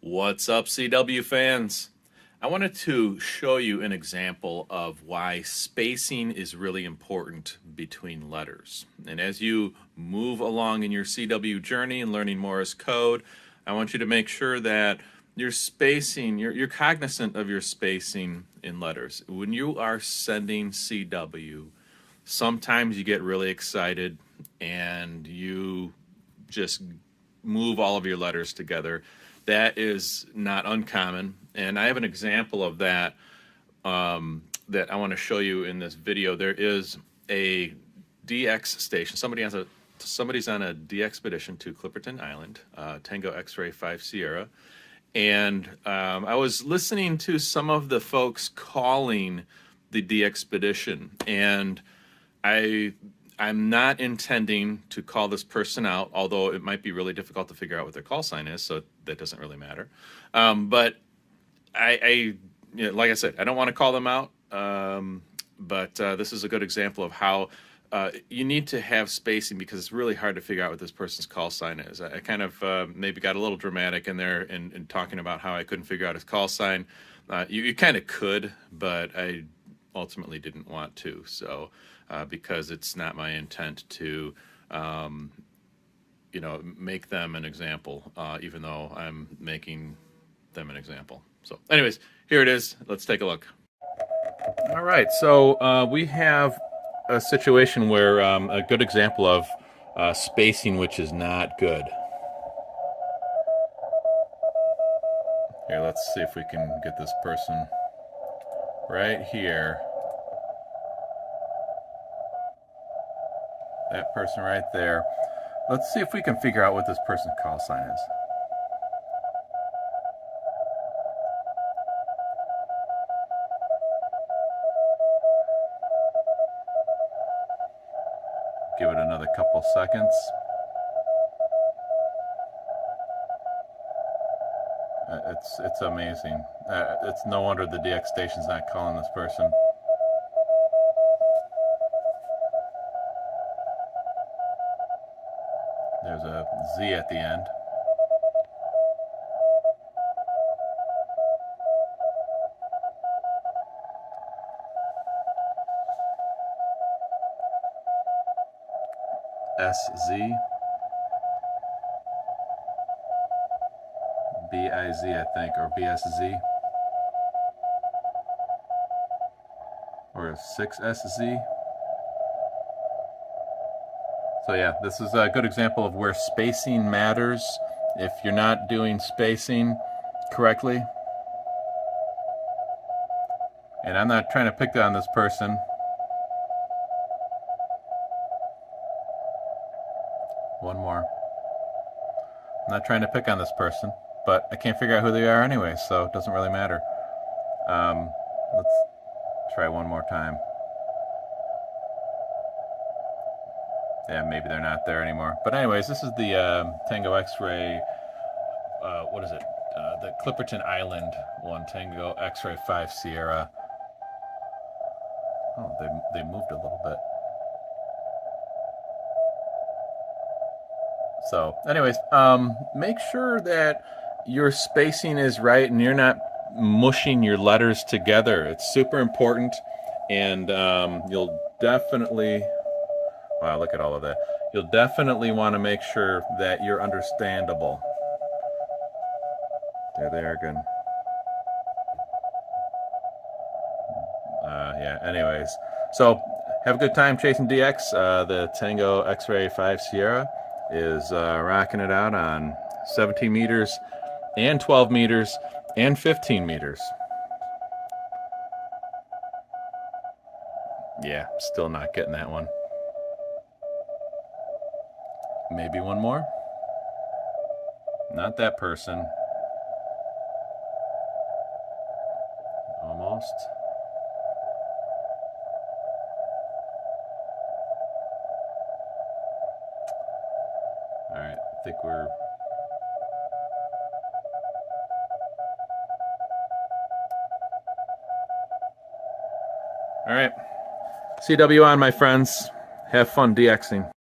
What's up, CW fans? I wanted to show you an example of why spacing is really important between letters. And as you move along in your CW journey and learning Morse code, I want you to make sure that your spacing, you're cognizant of your spacing in letters. When you are sending CW, sometimes you get really excited and you just move all of your letters together. That is not uncommon, and I have an example of that that I want to show you in this video. There is a DX station. Somebody's on a DXPedition to Clipperton Island, Tango X-Ray 5 Sierra, and I was listening to some of the folks calling the DXPedition, and I'm not intending to call this person out, although it might be really difficult to figure out what their call sign is, so that doesn't really matter. But like I said, I don't want to call them out, but this is a good example of how you need to have spacing because it's really hard to figure out what this person's call sign is. I kind of maybe got a little dramatic in there in talking about how I couldn't figure out his call sign. You kind of could, but I ultimately didn't want to, so because it's not my intent to make them an example, even though I'm making them an example. So anyways, here it is. Let's take a look. All right, so we have a situation where a good example of spacing which is not good. Here, let's see if we can get this person right here. That person right there. Let's see if we can figure out what this person's call sign is. Give it another couple seconds. It's amazing. It's no wonder the DX station's not calling this person. There's a Z at the end. SZ. BIZ, I think, or BSZ. Or 6SZ. So yeah, this is a good example of where spacing matters. If you're not doing spacing correctly, and I'm not trying to pick on this person. One more. I'm not trying to pick on this person, but I can't figure out who they are anyway, so it doesn't really matter. Let's try one more time. Yeah, maybe they're not there anymore. But anyways, this is the Tango X-Ray, what is it? The Clipperton Island one, Tango X-Ray 5 Sierra. Oh, they moved a little bit. So anyways, make sure that your spacing is right and you're not mushing your letters together. It's super important, and you'll definitely, wow, look at all of that. You'll definitely want to make sure that you're understandable. There they are again. Yeah, anyways. So, have a good time chasing DX. The Tango X-Ray 5 Sierra is rocking it out on 17 meters and 12 meters and 15 meters. Yeah, still not getting that one. Maybe one more. Not that person. Almost. All right, I think we're... All right. CW on, my friends. Have fun DXing.